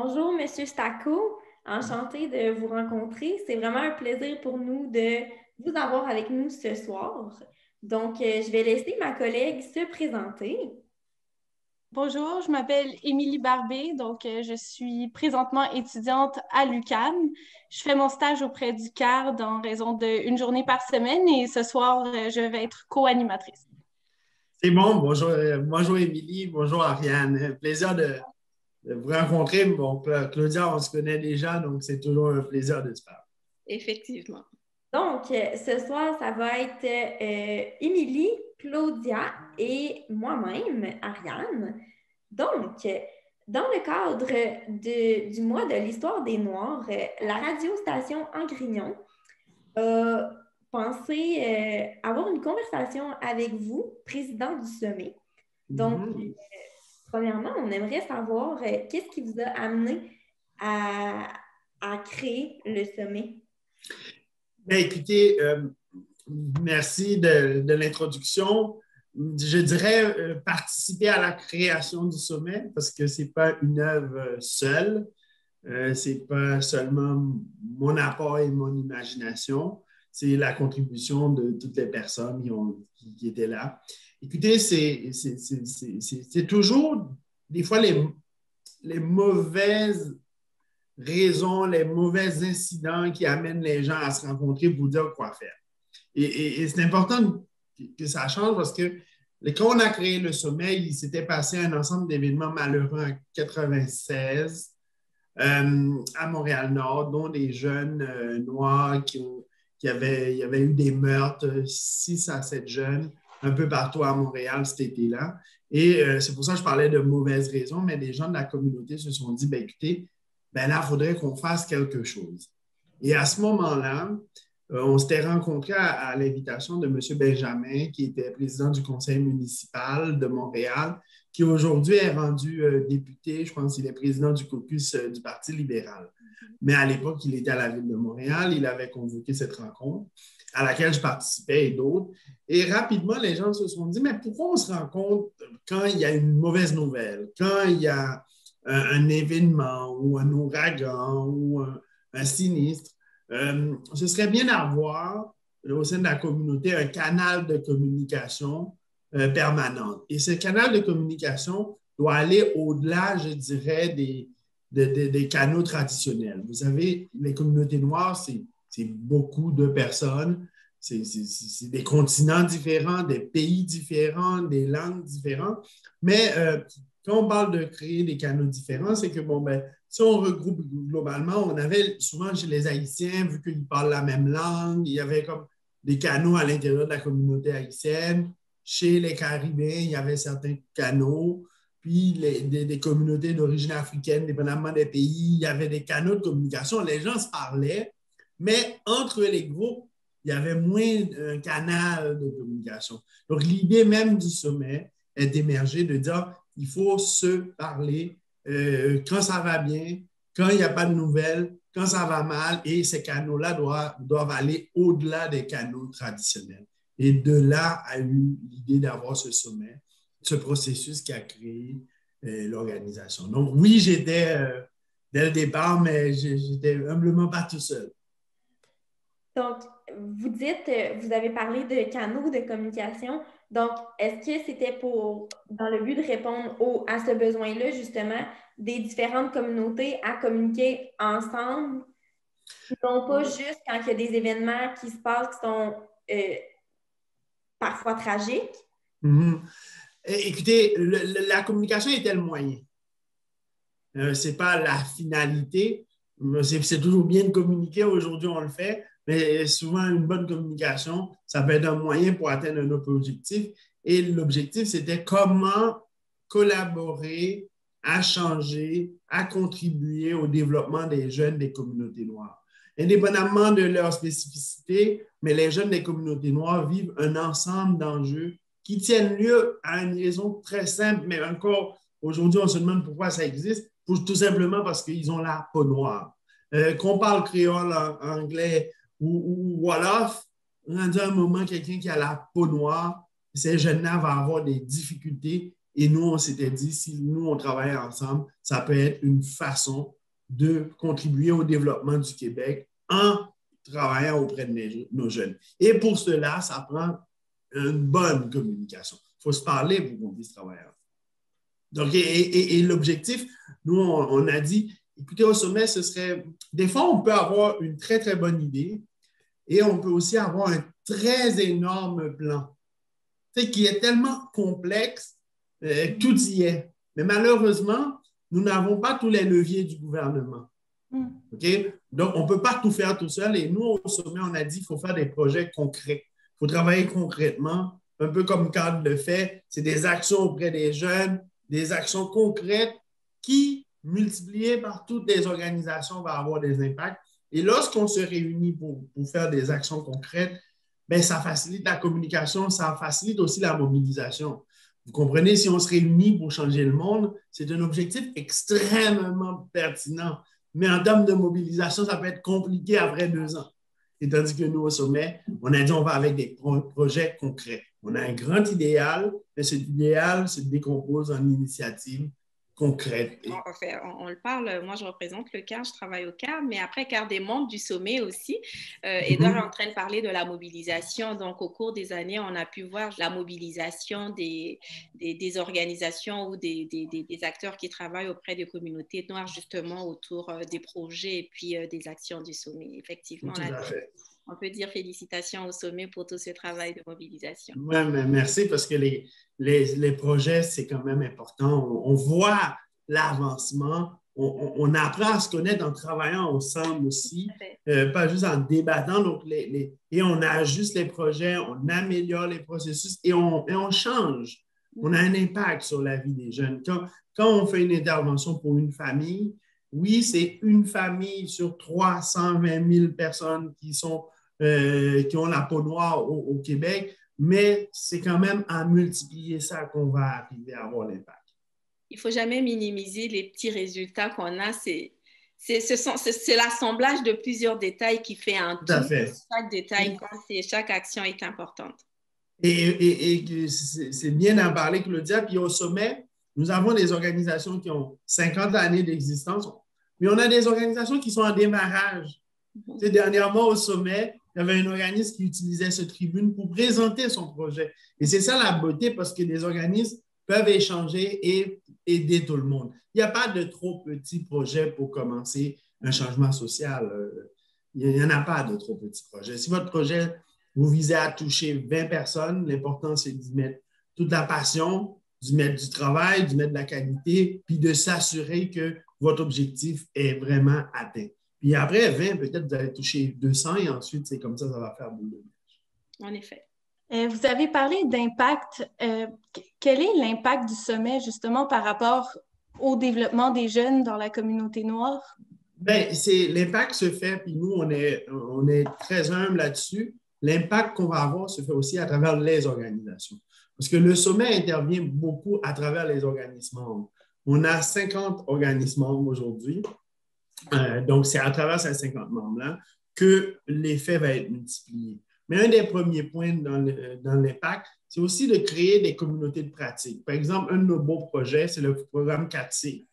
Bonjour, Monsieur Stacco. Enchantée de vous rencontrer. C'est vraiment un plaisir pour nous de vous avoir avec nous ce soir. Donc, je vais laisser ma collègue se présenter. Bonjour, je m'appelle Émilie Barbé, je suis présentement étudiante à l'UQAM. Je fais mon stage auprès du CARD en raison d'une journée par semaine et ce soir, je vais être co-animatrice. C'est bon, bonjour, bonjour Émilie, bonjour Ariane. Plaisir de vous rencontrer. Bon, Claudia, on se connaît déjà, donc c'est toujours un plaisir de se parler. Effectivement. Donc, ce soir, ça va être Émilie, Claudia et moi-même, Ariane. Donc, dans le cadre du mois de l'histoire des Noirs, la radiostation Angrignon a pensé avoir une conversation avec vous, président du sommet. Donc, premièrement, on aimerait savoir qu'est-ce qui vous a amené à créer le sommet? Bien, écoutez, merci de l'introduction. Je dirais participer à la création du sommet parce que ce n'est pas une œuvre seule. Ce n'est pas seulement mon apport et mon imagination, c'est la contribution de toutes les personnes qui étaient là. Écoutez, c'est toujours des fois les mauvaises raisons, les mauvais incidents qui amènent les gens à se rencontrer pour dire quoi faire. Et c'est important que ça change parce que quand on a créé le sommet, il s'était passé un ensemble d'événements malheureux en 1996 à Montréal-Nord, dont des jeunes noirs il y avait eu des meurtres, 6 à 7 jeunes, un peu partout à Montréal cet été-là. Et c'est pour ça que je parlais de mauvaises raisons, mais des gens de la communauté se sont dit, écoutez, là, il faudrait qu'on fasse quelque chose. Et à ce moment-là, on s'était rencontrés à l'invitation de M. Benjamin, qui était président du conseil municipal de Montréal, qui aujourd'hui est rendu député, je pense qu'il est président du caucus du Parti libéral. Mais à l'époque, il était à la ville de Montréal, il avait convoqué cette rencontre à laquelle je participais et d'autres. Et rapidement, les gens se sont dit, mais pourquoi on se rencontre quand il y a une mauvaise nouvelle, quand il y a un événement ou un ouragan ou un sinistre? Ce serait bien d'avoir au sein de la communauté un canal de communication permanente. Et ce canal de communication doit aller au-delà, je dirais, des canaux traditionnels. Vous savez, les communautés noires, c'est beaucoup de personnes, c'est des continents différents, des pays différents, des langues différentes. Mais quand on parle de créer des canaux différents, c'est que, si on regroupe globalement, on avait souvent chez les Haïtiens, vu qu'ils parlent la même langue, il y avait comme des canaux à l'intérieur de la communauté haïtienne. Chez les Caribéens, il y avait certains canaux. Puis des communautés d'origine africaine, dépendamment des pays, il y avait des canaux de communication. Les gens se parlaient, mais entre les groupes, il y avait moins un canal de communication. Donc, l'idée même du sommet est d'émerger, de dire il faut se parler quand ça va bien, quand il n'y a pas de nouvelles, quand ça va mal, et ces canaux-là doivent aller au-delà des canaux traditionnels. Et de là a eu l'idée d'avoir ce sommet, ce processus qui a créé l'organisation. Donc oui, j'étais dès le départ, mais j'étais humblement pas tout seul. Donc, vous dites, vous avez parlé de canaux de communication. Donc, est-ce que c'était dans le but de répondre à ce besoin-là, justement, des différentes communautés à communiquer ensemble, non pas juste quand il y a des événements qui se passent qui sont parfois tragiques? Mm-hmm. Écoutez, la communication était le moyen. Ce n'est pas la finalité. C'est toujours bien de communiquer. Aujourd'hui, on le fait. Mais souvent, une bonne communication, ça peut être un moyen pour atteindre un autre objectif. Et l'objectif, c'était comment collaborer à changer, à contribuer au développement des jeunes des communautés noires. Indépendamment de leur spécificité, mais les jeunes des communautés noires vivent un ensemble d'enjeux qui tiennent lieu à une raison très simple, mais encore aujourd'hui, on se demande pourquoi ça existe, tout simplement parce qu'ils ont la peau noire. Qu'on parle créole, anglais ou wolof, on a dit à un moment quelqu'un qui a la peau noire, ces jeunes-là vont avoir des difficultés. Et nous, on s'était dit, si nous, on travaille ensemble, ça peut être une façon de contribuer au développement du Québec en travaillant auprès de nos jeunes. Et pour cela, ça prend une bonne communication. Il faut se parler pour qu'on puisse travailler. Donc, et l'objectif, nous, on a dit, écoutez, au sommet, ce serait, des fois, on peut avoir une très, très bonne idée et on peut aussi avoir un très énorme plan, qui est tellement complexe, tout y est. Mais malheureusement, nous n'avons pas tous les leviers du gouvernement. OK? Donc, on ne peut pas tout faire tout seul. Et nous, au sommet, on a dit qu'il faut faire des projets concrets. Il faut travailler concrètement, un peu comme Carl le fait. C'est des actions auprès des jeunes, des actions concrètes qui, multipliées par toutes les organisations, vont avoir des impacts. Et lorsqu'on se réunit pour faire des actions concrètes, bien, ça facilite la communication, ça facilite aussi la mobilisation. Vous comprenez, si on se réunit pour changer le monde, c'est un objectif extrêmement pertinent. Mais en termes de mobilisation, ça peut être compliqué après 2 ans. Et tandis que nous, au sommet, on a dit on va avec des projets concrets. On a un grand idéal, mais cet idéal se décompose en initiatives concrètes. On le parle, moi je représente le CAR, je travaille au CAR, mais après CAR des membres du sommet aussi. Edouard est en train de parler de la mobilisation. Donc au cours des années, on a pu voir la mobilisation des organisations ou des acteurs qui travaillent auprès des communautés noires justement autour des projets et puis des actions du sommet. Effectivement, on peut dire félicitations au sommet pour tout ce travail de mobilisation. Oui, mais merci parce que les projets, c'est quand même important. On voit l'avancement, on apprend à se connaître en travaillant ensemble aussi, pas juste en débattant. Donc et on ajuste les projets, on améliore les processus et on change. On a un impact sur la vie des jeunes. Quand on fait une intervention pour une famille, oui, c'est une famille sur 320 000 personnes qui ont la peau noire au Québec, mais c'est quand même à multiplier ça qu'on va arriver à avoir l'impact. Il ne faut jamais minimiser les petits résultats qu'on a. C'est l'assemblage de plusieurs détails qui fait un tout. Chaque détail, chaque action est importante. Et c'est bien d'en parler, Claudia. Puis au sommet, nous avons des organisations qui ont 50 années d'existence, mais on a des organisations qui sont en démarrage. Dernièrement, au sommet, il y avait un organisme qui utilisait cette tribune pour présenter son projet. Et c'est ça la beauté, parce que les organismes peuvent échanger et aider tout le monde. Il n'y a pas de trop petits projets pour commencer un changement social. Il n'y en a pas de trop petits projets. Si votre projet, vous visez à toucher 20 personnes, l'important, c'est d'y mettre toute la passion, d'y mettre du travail, d'y mettre de la qualité, puis de s'assurer que votre objectif est vraiment atteint. Puis après 20, peut-être vous allez toucher 200 et ensuite, c'est comme ça va faire boule de neige. En effet. Vous avez parlé d'impact. Quel est l'impact du sommet, justement, par rapport au développement des jeunes dans la communauté noire? Bien, l'impact se fait, puis nous, on est très humble là-dessus. L'impact qu'on va avoir se fait aussi à travers les organisations. Parce que le sommet intervient beaucoup à travers les organismes membres. On a 50 organismes membres aujourd'hui. Donc, c'est à travers ces 50 membres-là que l'effet va être multiplié. Mais un des premiers points dans l'impact, c'est aussi de créer des communautés de pratique. Par exemple, un de nos beaux projets, c'est le programme 4C.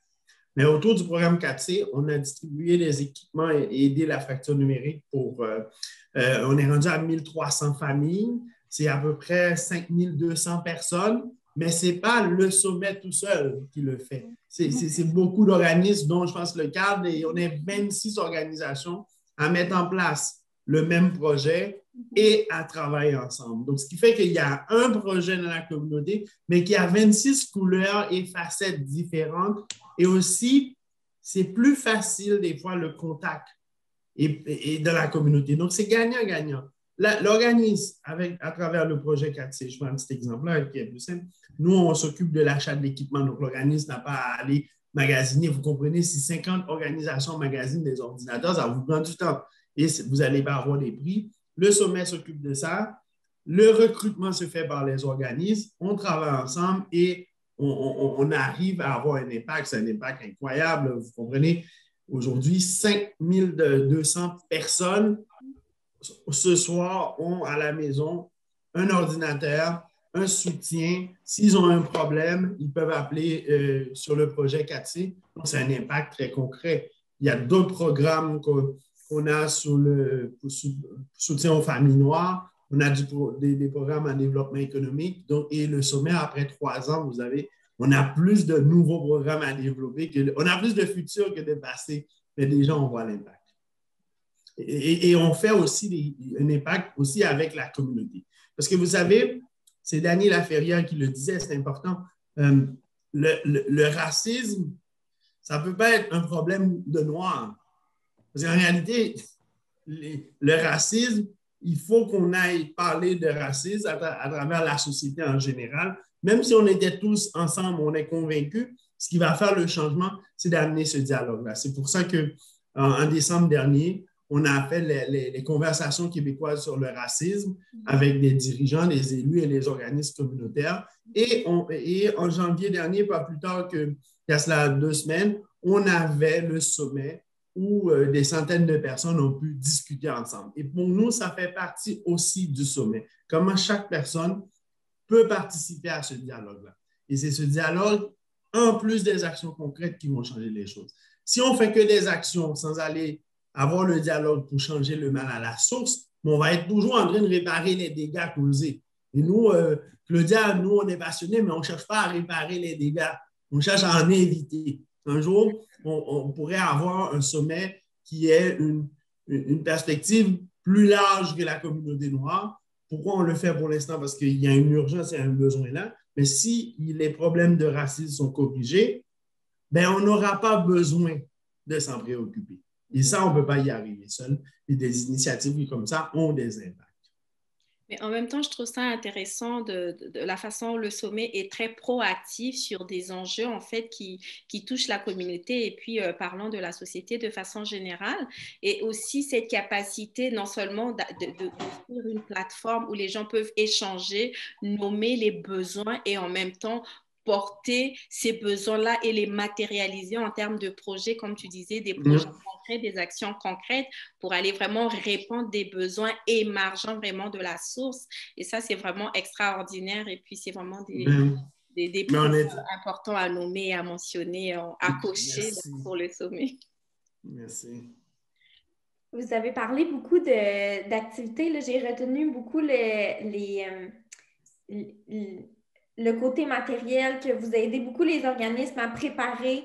Mais autour du programme 4C, on a distribué des équipements et aidé la fracture numérique on est rendu à 1300 familles. C'est à peu près 5200 personnes. Mais ce n'est pas le sommet tout seul qui le fait. C'est beaucoup d'organismes, dont je pense le cadre, et on est 26 organisations à mettre en place le même projet et à travailler ensemble. Donc, ce qui fait qu'il y a un projet dans la communauté, mais qui a 26 couleurs et facettes différentes. Et aussi, c'est plus facile des fois le contact et de la communauté. Donc, c'est gagnant-gagnant. L'organisme, à travers le projet 4C, je prends un petit exemple-là qui est plus simple. Nous, on s'occupe de l'achat de l'équipement. Donc, l'organisme n'a pas à aller magasiner. Vous comprenez, si 50 organisations magasinent des ordinateurs, ça vous prend du temps et vous allez pas avoir des prix. Le sommet s'occupe de ça. Le recrutement se fait par les organismes. On travaille ensemble et on arrive à avoir un impact. C'est un impact incroyable. Vous comprenez, aujourd'hui, 5200 personnes ce soir ont à la maison un ordinateur, un soutien. S'ils ont un problème, ils peuvent appeler sur le projet 4C. Donc, c'est un impact très concret. Il y a d'autres programmes qu'on a sur le soutien aux familles noires. On a des programmes en développement économique. Donc, et le sommet, après 3 ans, on a plus de nouveaux programmes à développer. On a plus de futur que de passé, mais déjà, on voit l'impact. Et on fait aussi un impact aussi avec la communauté. Parce que vous savez, c'est Daniel Laferrière qui le disait, c'est important, le racisme, ça ne peut pas être un problème de Noirs. Parce qu'en réalité, le racisme, il faut qu'on aille parler de racisme à travers la société en général. Même si on était tous ensemble, on est convaincus, ce qui va faire le changement, c'est d'amener ce dialogue-là. C'est pour ça qu'en décembre dernier, on a fait les conversations québécoises sur le racisme avec des dirigeants, des élus et les organismes communautaires. Et en janvier dernier, pas plus tard qu'il y a cela 2 semaines, on avait le sommet où des centaines de personnes ont pu discuter ensemble. Et pour nous, ça fait partie aussi du sommet. Comment chaque personne peut participer à ce dialogue-là. Et c'est ce dialogue, en plus des actions concrètes, qui vont changer les choses. Si on ne fait que des actions sans aller avoir le dialogue pour changer le mal à la source, on va être toujours en train de réparer les dégâts causés. Et nous, Claudia, nous, on est passionnés, mais on ne cherche pas à réparer les dégâts. On cherche à en éviter. Un jour, on pourrait avoir un sommet qui ait une perspective plus large que la communauté noire. Pourquoi on le fait pour l'instant? Parce qu'il y a une urgence et un besoin là. Mais si les problèmes de racisme sont corrigés, ben, on n'aura pas besoin de s'en préoccuper. Et ça, on ne peut pas y arriver seul. Et des initiatives comme ça ont des impacts. Mais en même temps, je trouve ça intéressant de la façon dont le sommet est très proactif sur des enjeux en fait qui touchent la communauté et puis parlons de la société de façon générale. Et aussi cette capacité non seulement d'offrir une plateforme où les gens peuvent échanger, nommer les besoins et en même temps porter ces besoins-là et les matérialiser en termes de projets, comme tu disais, des projets concrets, des actions concrètes pour aller vraiment répondre des besoins émergents vraiment de la source. Et ça, c'est vraiment extraordinaire. Et puis, c'est vraiment des points importants à nommer, à mentionner, à cocher pour le sommet. Merci. Vous avez parlé beaucoup d'activités. J'ai retenu beaucoup le côté matériel, que vous aidez beaucoup les organismes à préparer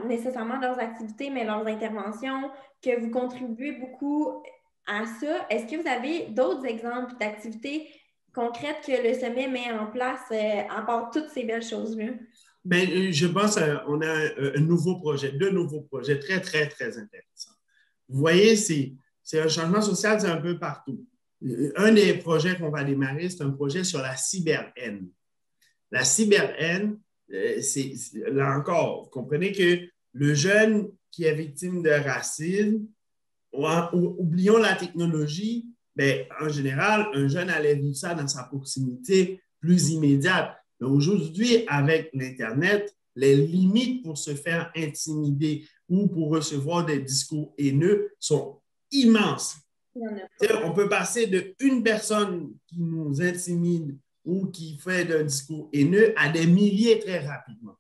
nécessairement leurs activités, mais leurs interventions, que vous contribuez beaucoup à ça. Est-ce que vous avez d'autres exemples d'activités concrètes que le sommet met en place à part toutes ces belles choses-là? Bien, je pense qu'on a deux nouveaux projets très, très, très intéressants. Vous voyez, c'est un changement social, c'est un peu partout. Un des projets qu'on va démarrer, c'est un projet sur la cyberhaine. La cyberhaine, là encore, vous comprenez que le jeune qui est victime de racisme, oublions la technologie, bien, en général, un jeune allait vivre ça dans sa proximité plus immédiate. Mais aujourd'hui, avec l'Internet, les limites pour se faire intimider ou pour recevoir des discours haineux sont immenses. On peut passer d'une personne qui nous intimide ou qui fait un discours haineux à des milliers très rapidement.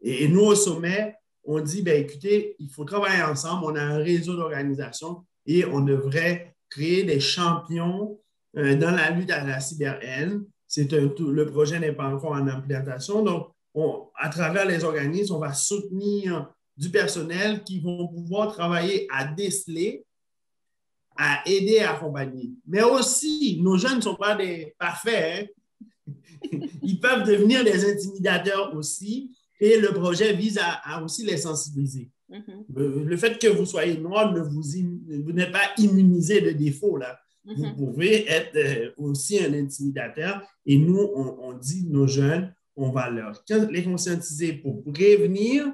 Et nous, au sommet, on dit, bien, écoutez, il faut travailler ensemble, on a un réseau d'organisations et on devrait créer des champions dans la lutte à la cyberhaine. Le projet n'est pas encore en implémentation, donc à travers les organismes, on va soutenir du personnel qui vont pouvoir travailler à déceler, à aider, à accompagner. Mais aussi, nos jeunes ne sont pas des parfaits. Hein? Ils peuvent devenir des intimidateurs aussi. Et le projet vise à aussi les sensibiliser. Le fait que vous soyez noir, vous n'êtes pas immunisé de défaut. Là. Vous pouvez être aussi un intimidateur. Et nous, on dit, nos jeunes, on va les conscientiser pour prévenir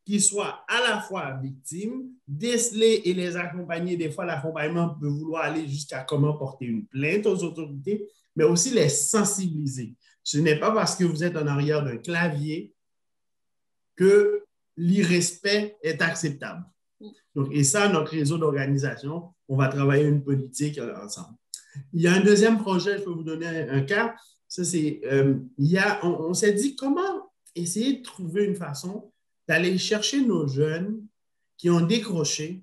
qu'ils soient à la fois victimes, déceler et les accompagner. Des fois, l'accompagnement peut vouloir aller jusqu'à comment porter une plainte aux autorités, mais aussi les sensibiliser. Ce n'est pas parce que vous êtes en arrière d'un clavier que l'irrespect est acceptable. Donc, et ça, notre réseau d'organisation, on va travailler une politique ensemble. Il y a un deuxième projet, je peux vous donner un cas. Ça, c'est, on s'est dit comment essayer de trouver une façon d'aller chercher nos jeunes qui ont décroché,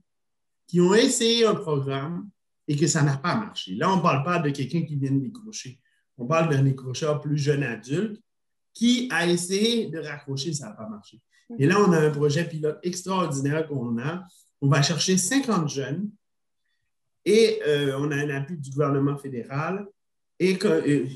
qui ont essayé un programme et que ça n'a pas marché. Là, on ne parle pas de quelqu'un qui vient de décrocher. On parle d'un décrocheur plus jeune adulte qui a essayé de raccrocher, ça n'a pas marché. Et là, on a un projet pilote extraordinaire qu'on a. On va chercher 50 jeunes et on a un appui du gouvernement fédéral. Et je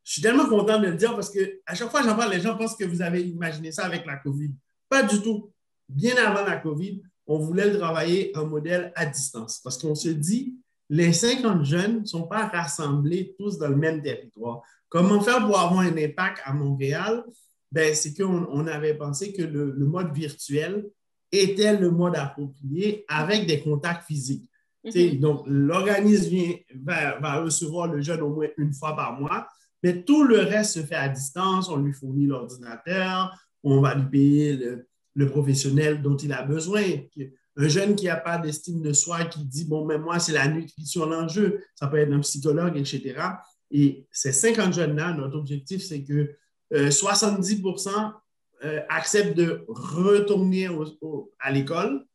suis tellement content de le dire parce qu'à chaque fois que j'en parle, les gens pensent que vous avez imaginé ça avec la COVID. Pas du tout. Bien avant la COVID, on voulait travailler un modèle à distance parce qu'on se dit, les 50 jeunes ne sont pas rassemblés tous dans le même territoire. Comment faire pour avoir un impact à Montréal? Ben, c'est qu'on avait pensé que le mode virtuel était le mode approprié avec des contacts physiques. Donc, l'organisme va recevoir le jeune au moins une fois par mois, mais tout le reste se fait à distance. On lui fournit l'ordinateur, on va lui payer le professionnel dont il a besoin. Un jeune qui n'a pas d'estime de soi, qui dit, bon, mais moi, c'est la nutrition l'enjeu, ça peut être un psychologue, etc. Et ces 50 jeunes-là, notre objectif, c'est que 70% acceptent de retourner à l'école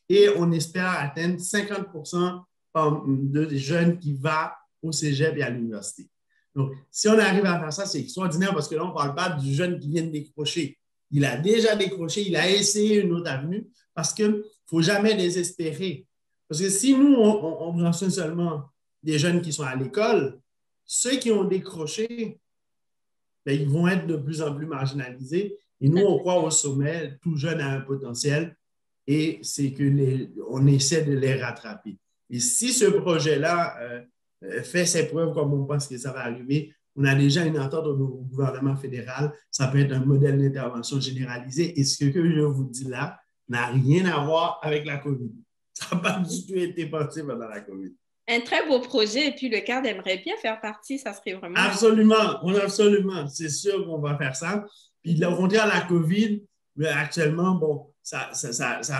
et on espère atteindre 50% de jeunes qui vont au cégep et à l'université. Donc, si on arrive à faire ça, c'est extraordinaire parce que là, on ne parle pas du jeune qui vient de décrocher. Il a déjà décroché, il a essayé une autre avenue parce qu'il ne faut jamais désespérer. Parce que si nous, on mentionne seulement des jeunes qui sont à l'école, ceux qui ont décroché, bien, ils vont être de plus en plus marginalisés. Et nous, on croit au sommet, tout jeune a un potentiel et c'est qu'on essaie de les rattraper. Et si ce projet-là fait ses preuves comme on pense que ça va arriver, on a déjà une entente au gouvernement fédéral, ça peut être un modèle d'intervention généralisé. Et ce que je vous dis là n'a rien à voir avec la COVID. Ça n'a pas du tout été pensé pendant la COVID. Un très beau projet, et puis le CARD aimerait bien faire partie, ça serait vraiment... Absolument, c'est sûr qu'on va faire ça. Puis au contraire, la COVID, actuellement, bon, ça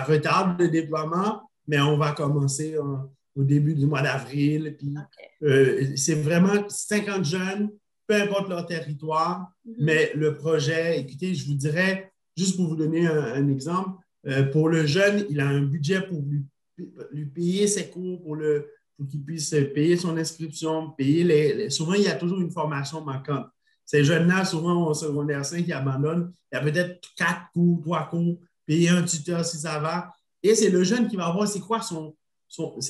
retarde le déploiement, mais on va commencer au début du mois d'avril. Puis c'est vraiment 50 jeunes, peu importe leur territoire, mais le projet, écoutez, je vous dirais, juste pour vous donner un exemple, pour le jeune, il a un budget pour lui payer ses cours, pour qu'il puisse payer son inscription, souvent, il y a toujours une formation manquante. Ces jeunes-là, souvent, au secondaire 5, ils abandonnent. Il y a peut-être 4 cours, 3 cours, payer un tuteur si ça va. Et c'est le jeune qui va voir c'est quoi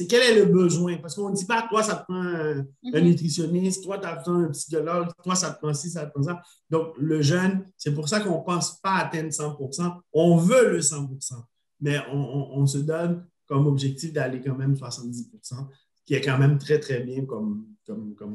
quel est le besoin. Parce qu'on ne dit pas, toi, ça te prend un nutritionniste, toi, tu as besoin d'un psychologue, toi, ça te prend ci, ça te prend ça. Donc, le jeune, c'est pour ça qu'on ne pense pas atteindre 100%. On veut le 100%, mais on se donne comme objectif d'aller quand même 70%, qui est quand même très, très bien comme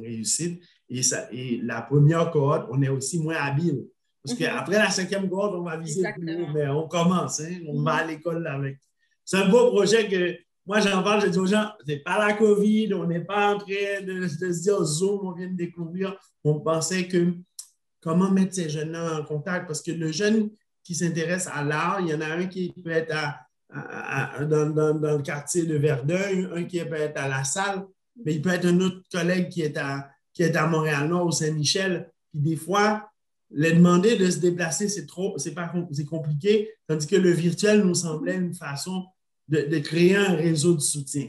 réussite. Et la première cohorte, on est aussi moins habile. Parce qu'après la 5e cohorte, on va viser plus haut, mais on commence, hein, on va à l'école avec. C'est un beau projet que moi, j'en parle, je dis aux gens, c'est pas la COVID, on n'est pas en train de se dire Zoom, on vient de découvrir. On pensait que comment mettre ces jeunes-là en contact? Parce que le jeune qui s'intéresse à l'art, il y en a un qui peut être dans le quartier de Verdun, un qui peut être à La Salle, mais il peut être un autre collègue qui est à Montréal-Nord ou Saint-Michel. Puis des fois, les demander de se déplacer, c'est compliqué, tandis que le virtuel nous semblait une façon de créer un réseau de soutien.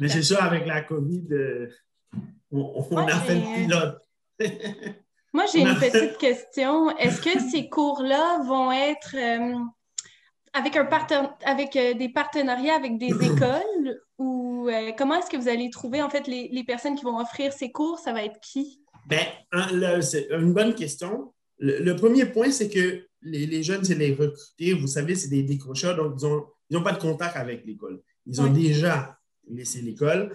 Mais c'est sûr, avec la COVID, on a fait le pilote. Moi, j'ai une petite question. Est-ce que ces cours-là vont être avec des partenariats avec des écoles ou comment est-ce que vous allez trouver en fait les personnes qui vont offrir ces cours? Ça va être qui? Bien, c'est une bonne question. Le premier point, c'est que les jeunes, c'est les recruter. Vous savez, c'est des décrocheurs, donc ils n'ont pas de contact avec l'école. Ils ont déjà laissé l'école.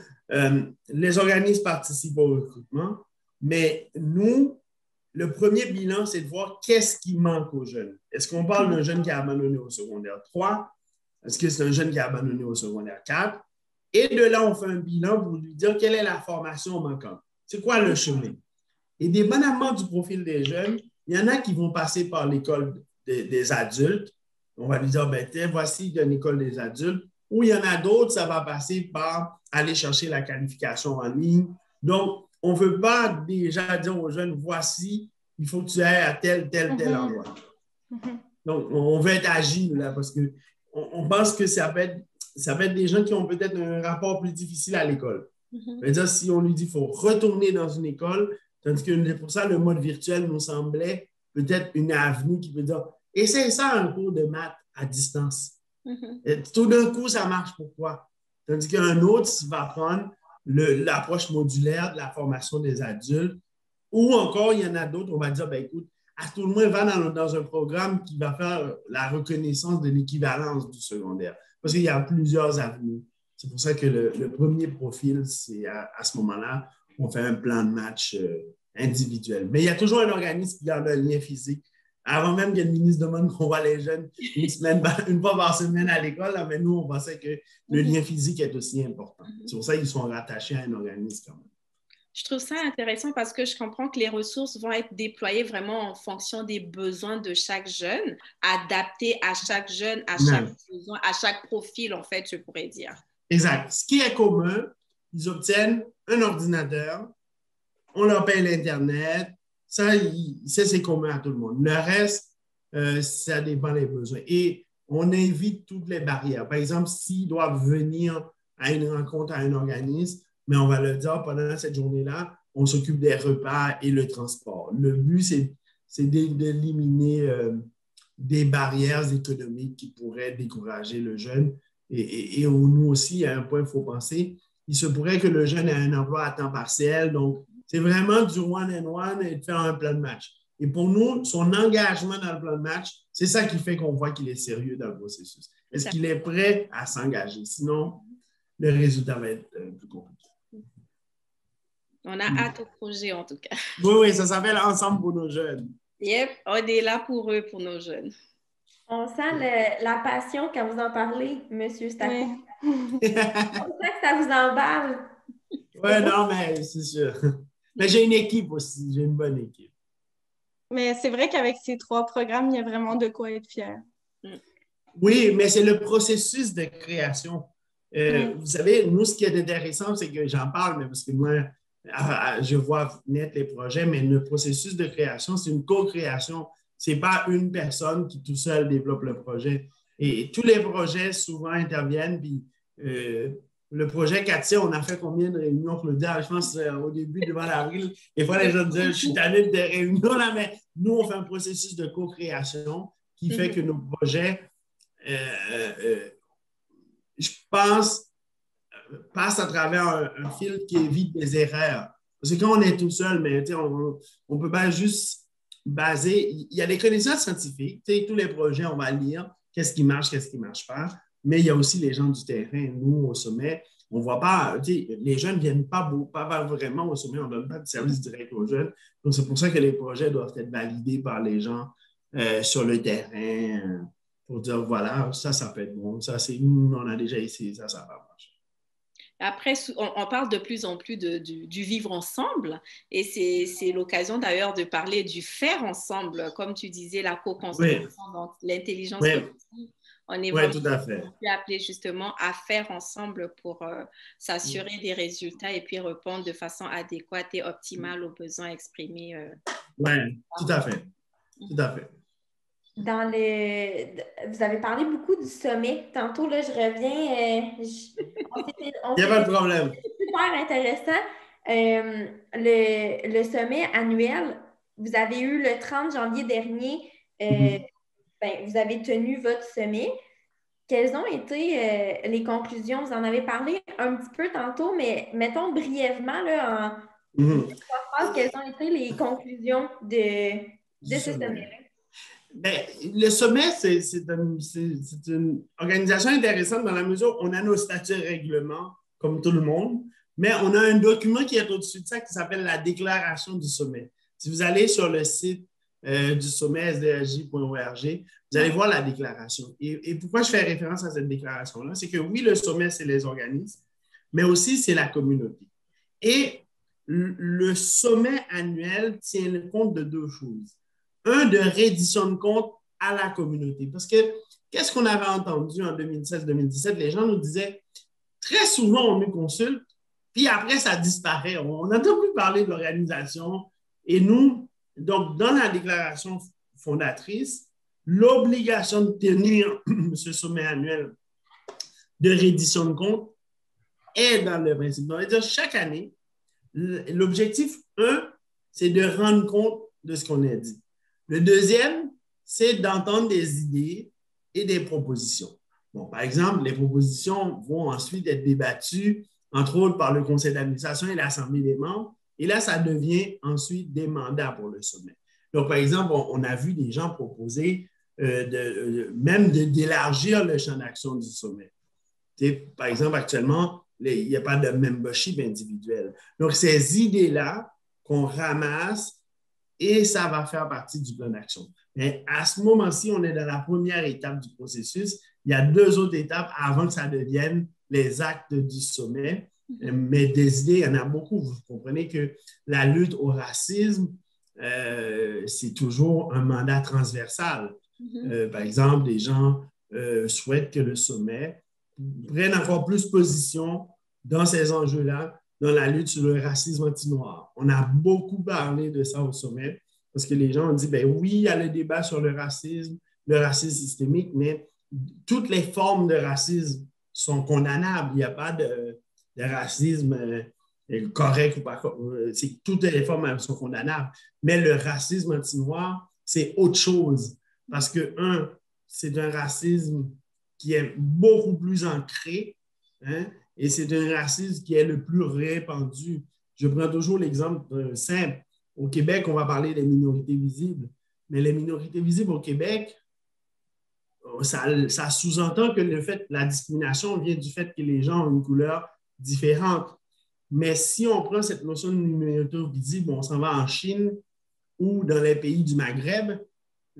Les organismes participent au recrutement, mais nous, le premier bilan, c'est de voir qu'est-ce qui manque aux jeunes. Est-ce qu'on parle d'un jeune qui a abandonné au secondaire 3? Est-ce que c'est un jeune qui a abandonné au secondaire 4? Et de là, on fait un bilan pour lui dire quelle est la formation manquante. C'est quoi le chemin? Et dépendamment du profil des jeunes, il y en a qui vont passer par l'école des adultes. On va lui dire, ben, voici une école des adultes. Ou il y en a d'autres, ça va passer par aller chercher la qualification en ligne. Donc, on ne veut pas déjà dire aux jeunes, voici, il faut que tu ailles à tel endroit. Donc, on veut être agile là, parce qu'on pense que ça peut être ça va être des gens qui ont peut-être un rapport plus difficile à l'école. Mhm. C'est-à-dire, si on lui dit qu'il faut retourner dans une école, tandis que pour ça, le mode virtuel nous semblait peut-être une avenue qui peut dire essaye ça un cours de maths à distance. Mhm. Et tout d'un coup, ça marche pour toi. Tandis qu'un autre va prendre l'approche modulaire de la formation des adultes. Ou encore, il y en a d'autres, on va dire, ben, écoute, à tout le moins, va dans un programme qui va faire la reconnaissance de l'équivalence du secondaire. Parce qu'il y a plusieurs avenues. C'est pour ça que le premier profil, c'est à ce moment-là, on fait un plan de match individuel. Mais il y a toujours un organisme qui garde un lien physique. Avant même que le ministre demande qu'on voit les jeunes une fois par semaine à l'école, là, mais nous, on pensait que le lien physique est aussi important. C'est pour ça qu'ils sont rattachés à un organisme quand même. Je trouve ça intéressant parce que je comprends que les ressources vont être déployées vraiment en fonction des besoins de chaque jeune, adaptées à chaque jeune, à chaque besoin, à chaque profil, en fait, je pourrais dire. Exact. Ce qui est commun, ils obtiennent un ordinateur, on leur paye l'Internet, ça, c'est commun à tout le monde. Le reste, ça dépend des besoins. Et on évite toutes les barrières. Par exemple, s'ils doivent venir à une rencontre à un organisme, mais on va leur dire pendant cette journée-là, on s'occupe des repas et le transport. Le but, c'est d'éliminer des barrières économiques qui pourraient décourager le jeune. Et nous aussi, à un point, il faut penser, il se pourrait que le jeune ait un emploi à temps partiel. Donc, c'est vraiment du one-and-one et de faire un plan de match. Et pour nous, son engagement dans le plan de match, c'est ça qui fait qu'on voit qu'il est sérieux dans le processus. Est-ce qu'il est prêt à s'engager? Sinon, le résultat va être plus compliqué. On a hâte au projet, en tout cas. Oui, ça s'appelle Ensemble pour nos jeunes. Yep, on est là pour eux, pour nos jeunes. On sent la passion quand vous en parlez, M. Stacco. Oui. On sent que ça vous emballe. Oui, non, mais c'est sûr. Mais j'ai une équipe aussi, j'ai une bonne équipe. Mais c'est vrai qu'avec ces 3 programmes, il y a vraiment de quoi être fier. Oui, mais c'est le processus de création. Vous savez, nous, ce qui est intéressant, c'est que j'en parle, mais parce que moi, je vois net les projets, mais le processus de création, c'est une co-création. Ce n'est pas une personne qui tout seul développe le projet. Et tous les projets souvent interviennent. Puis le projet Katia, on a fait combien de réunions, Claudia? Je pense au début, devant l'avril. Des fois, les gens disaient, je suis tanné de réunions, là, mais nous, on fait un processus de co-création qui fait que nos projets, je pense, passe à travers un fil qui évite des erreurs. Parce que quand on est tout seul, mais on ne peut pas juste baser. Il y a des connaissances scientifiques. Tous les projets, on va lire qu'est-ce qui marche ne marche pas. Mais il y a aussi les gens du terrain. Nous, au sommet, on ne voit pas. Les jeunes ne viennent pas vraiment au sommet. On ne donne pas de service direct aux jeunes. Donc, c'est pour ça que les projets doivent être validés par les gens sur le terrain pour dire voilà, ça peut être bon. Ça, c'est nous, on a déjà essayé ça va marcher. Après, on parle de plus en plus du vivre ensemble et c'est l'occasion d'ailleurs de parler du faire ensemble, comme tu disais, la co-construction, donc l'intelligence collective. On est vraiment tout à fait. appelé justement à faire ensemble pour s'assurer des résultats et puis répondre de façon adéquate et optimale aux besoins exprimés. Oui, tout à fait. Tout à fait. Vous avez parlé beaucoup du sommet. Tantôt, là, je reviens. Il n'y a pas de problème. C'est super intéressant. Le sommet annuel, vous avez eu le 30 janvier dernier. Vous avez tenu votre sommet. Quelles ont été les conclusions? Vous en avez parlé un petit peu tantôt, mais mettons brièvement, là, en 3 phrases, quelles ont été les conclusions de ce sommet-là? Bien, le sommet, c'est une organisation intéressante dans la mesure où on a nos statuts et règlements, comme tout le monde, mais on a un document qui est au-dessus de ça qui s'appelle la déclaration du sommet. Si vous allez sur le site du sommet sdrj.org, vous allez voir la déclaration. Et pourquoi je fais référence à cette déclaration-là? C'est que oui, le sommet, c'est les organismes, mais aussi c'est la communauté. Et le sommet annuel tient compte de 2 choses. Un, de reddition de compte à la communauté. Parce que qu'est-ce qu'on avait entendu en 2016-2017? Les gens nous disaient, très souvent, on nous consulte, puis après, ça disparaît. On n'entend plus parler de l'organisation. Et nous, donc, dans la déclaration fondatrice, l'obligation de tenir ce sommet annuel de reddition de comptes est dans le principe. Donc, c'est-à-dire chaque année, l'objectif 1, c'est de rendre compte de ce qu'on a dit. Le deuxième, c'est d'entendre des idées et des propositions. Bon, par exemple, les propositions vont ensuite être débattues, entre autres par le conseil d'administration et l'Assemblée des membres. Et là, ça devient ensuite des mandats pour le sommet. Donc, par exemple, on a vu des gens proposer même d'élargir le champ d'action du sommet. Par exemple, actuellement, il n'y a pas de membership individuel. Donc, ces idées-là qu'on ramasse et ça va faire partie du plan d'action. Mais à ce moment-ci, on est dans la première étape du processus. Il y a 2 autres étapes avant que ça devienne les actes du sommet. Mais des idées, il y en a beaucoup. Vous comprenez que la lutte au racisme, c'est toujours un mandat transversal. Par exemple, des gens souhaitent que le sommet prenne encore plus position dans ces enjeux-là, dans la lutte sur le racisme anti-noir. On a beaucoup parlé de ça au sommet parce que les gens ont dit, ben oui, il y a le débat sur le racisme systémique, mais toutes les formes de racisme sont condamnables. Il n'y a pas de racisme correct ou pas. Toutes les formes sont condamnables. Mais le racisme anti-noir, c'est autre chose. Parce que, c'est un racisme qui est beaucoup plus ancré, hein, et c'est un racisme qui est le plus répandu. Je prends toujours l'exemple simple. Au Québec, on va parler des minorités visibles. Mais les minorités visibles au Québec, ça sous-entend que la discrimination vient du fait que les gens ont une couleur différente. Mais si on prend cette notion de minorité visible, on s'en va en Chine ou dans les pays du Maghreb,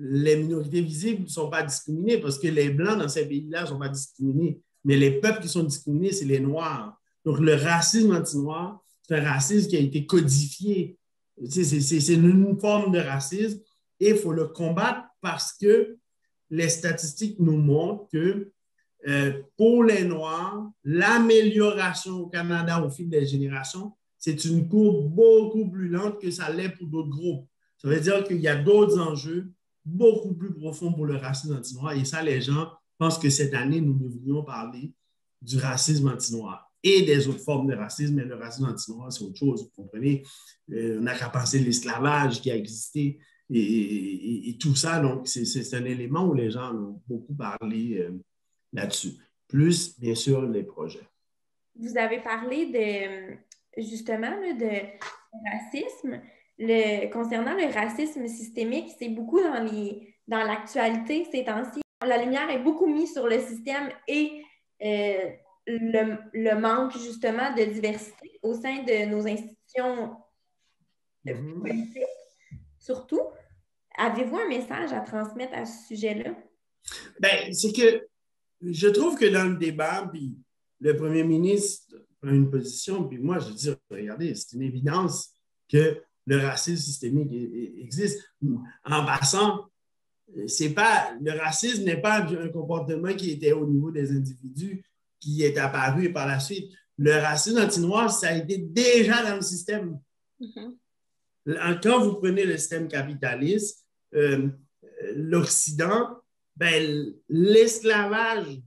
les minorités visibles ne sont pas discriminées parce que les Blancs dans ces pays-là ne sont pas discriminés. Mais les peuples qui sont discriminés, c'est les Noirs. Donc, le racisme anti-noir, c'est un racisme qui a été codifié. C'est une forme de racisme et il faut le combattre parce que les statistiques nous montrent que pour les Noirs, l'amélioration au Canada au fil des générations, c'est une courbe beaucoup plus lente que ça l'est pour d'autres groupes. Ça veut dire qu'il y a d'autres enjeux beaucoup plus profonds pour le racisme anti-noir. Et ça, les gens pensent que cette année, nous devrions parler du racisme anti-noir et des autres formes de racisme. Mais le racisme anti-noir, c'est autre chose, vous comprenez? On n'a qu'à penser l'esclavage qui a existé et tout ça. Donc, c'est un élément où les gens ont beaucoup parlé là-dessus. Plus, bien sûr, les projets. Vous avez parlé justement de racisme. Concernant le racisme systémique, c'est beaucoup dans l'actualité ces temps-ci. La lumière est beaucoup mise sur le système et le manque justement de diversité au sein de nos institutions politiques, surtout. Avez-vous un message à transmettre à ce sujet-là? Bien, c'est que je trouve que dans le débat, puis le premier ministre prend une position, puis moi, je dis, regardez, c'est une évidence que le racisme systémique existe. En passant, le racisme n'est pas un comportement qui était au niveau des individus, qui est apparu par la suite. Le racisme anti-noir, ça a été déjà dans le système. Quand vous prenez le système capitaliste, l'Occident, ben, l'esclavage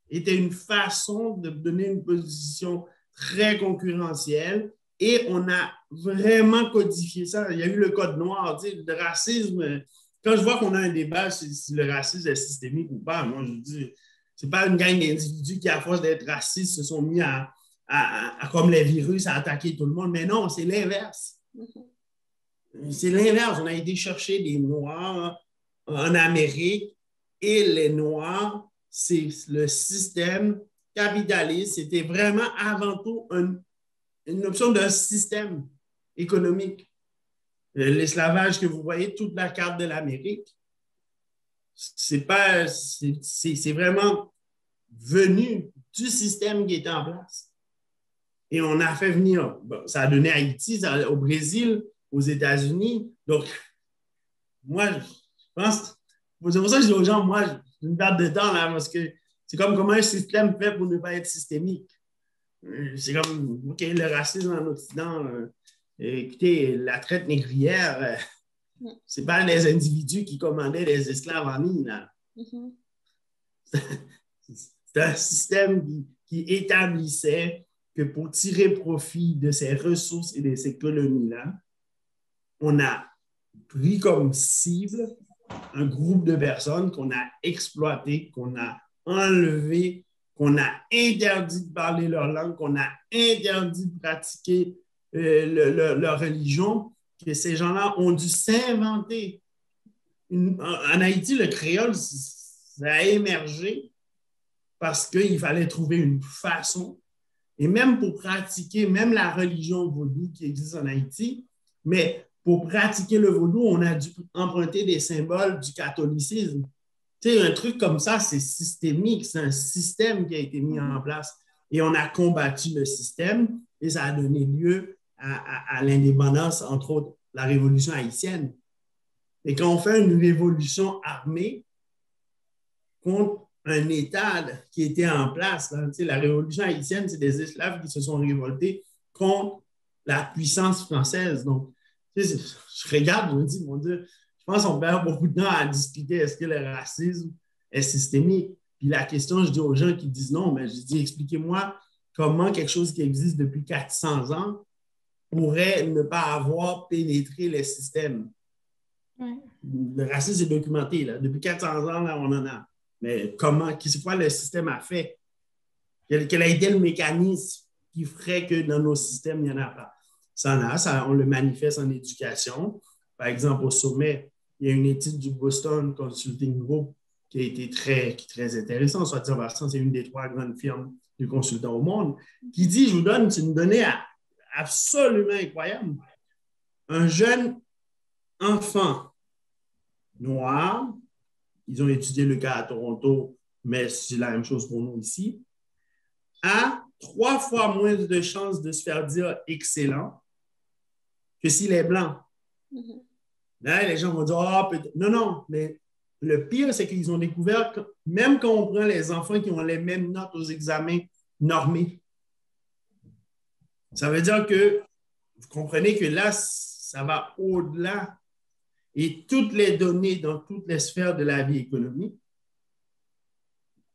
était une façon de donner une position très concurrentielle et on a vraiment codifié ça. Il y a eu le code noir, tu sais, le racisme. Quand je vois qu'on a un débat si le racisme est systémique ou pas, moi je dis, c'est pas une gang d'individus qui, à force d'être racistes, se sont mis à comme les virus, à attaquer tout le monde. Mais non, c'est l'inverse. C'est l'inverse. On a été chercher des Noirs en Amérique et les Noirs, c'est le système capitaliste. C'était vraiment avant tout une option d'un système économique. L'esclavage que vous voyez, toute la carte de l'Amérique, c'est vraiment venu du système qui était en place. Et on a fait venir, ça a donné Haïti, au Brésil, aux États-Unis. Donc, moi, je pense, c'est pour ça que je dis aux gens, moi, j'ai une perte de temps là, parce que c'est comme comment un système fait pour ne pas être systémique. C'est comme, OK, le racisme en Occident, écoutez, la traite négrière, c'est pas les individus qui commandaient les esclaves en ligne, là. C'est un système qui établissait que pour tirer profit de ces ressources et de ces colonies-là, on a pris comme cible un groupe de personnes qu'on a exploité, qu'on a enlevé, qu'on a interdit de parler leur langue, qu'on a interdit de pratiquer leur religion, que ces gens-là ont dû s'inventer. En Haïti, le créole, ça a émergé parce qu'il fallait trouver une façon, et même pour pratiquer, même la religion vaudou qui existe en Haïti, mais pour pratiquer le vaudou, on a dû emprunter des symboles du catholicisme. Tu sais, un truc comme ça, c'est systémique, c'est un système qui a été mis en place. Et on a combattu le système et ça a donné lieu à l'indépendance, entre autres, la révolution haïtienne. Et quand on fait une révolution armée contre un État qui était en place, là, tu sais, la révolution haïtienne, c'est des esclaves qui se sont révoltés contre la puissance française. Donc, tu sais, je regarde, je me dis, mon Dieu, je pense qu'on perd beaucoup de temps à discuter est-ce que le racisme est systémique. Puis la question, je dis aux gens qui disent non, mais je dis, expliquez-moi comment quelque chose qui existe depuis 400 ans pourrait ne pas avoir pénétré le système. Ouais. Le racisme est documenté. Là. Depuis 400 ans, là, on en a. Mais comment, c'est quoi le système a fait? Quel a été le mécanisme qui ferait que dans nos systèmes, il n'y en a pas? Ça en a, on le manifeste en éducation. Par exemple, au sommet, il y a une étude du Boston Consulting Group qui a été très intéressante. Soit dit en passant, c'est une des 3 grandes firmes de consultants au monde, qui dit, je vous donne une donnée absolument incroyable. Un jeune enfant noir, ils ont étudié le cas à Toronto, mais c'est la même chose pour nous ici, a 3 fois moins de chances de se faire dire excellent que s'il est blanc. Mm-hmm. Là, les gens vont dire, ah, peut-être. Non, mais le pire, c'est qu'ils ont découvert que même quand on prend les enfants qui ont les mêmes notes aux examens normés, ça veut dire que vous comprenez que là, ça va au-delà. Et toutes les données dans toutes les sphères de la vie économique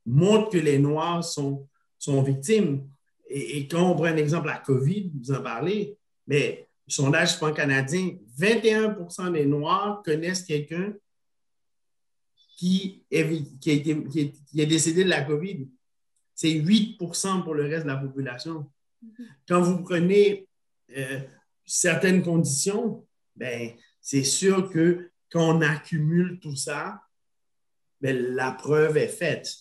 montrent que les Noirs sont victimes. Et quand on prend un exemple, la COVID, vous en parlez, mais le sondage pan-canadien, 21% des Noirs connaissent quelqu'un qui est décédé de la COVID. C'est 8% pour le reste de la population. Quand vous prenez certaines conditions, ben, c'est sûr que quand on accumule tout ça, ben, la preuve est faite.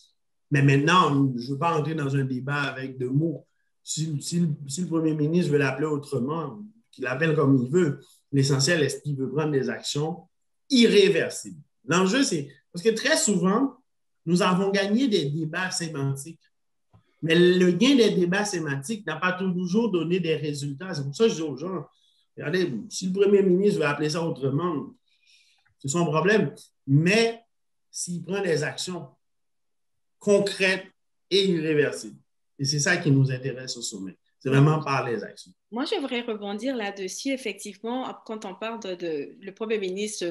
Mais maintenant, je ne veux pas entrer dans un débat avec de mots. Si le premier ministre veut l'appeler autrement, qu'il l'appelle comme il veut, l'essentiel est qu'il veut prendre des actions irréversibles. L'enjeu, c'est parce que très souvent, nous avons gagné des débats sémantiques. Mais le gain des débats sémantiques n'a pas toujours donné des résultats. C'est pour ça que je dis aux gens, regardez, si le premier ministre veut appeler ça autrement, c'est son problème. Mais s'il prend des actions concrètes et irréversibles, et c'est ça qui nous intéresse au sommet, c'est vraiment par les actions. Moi, j'aimerais rebondir là-dessus. Effectivement, quand on parle le premier ministre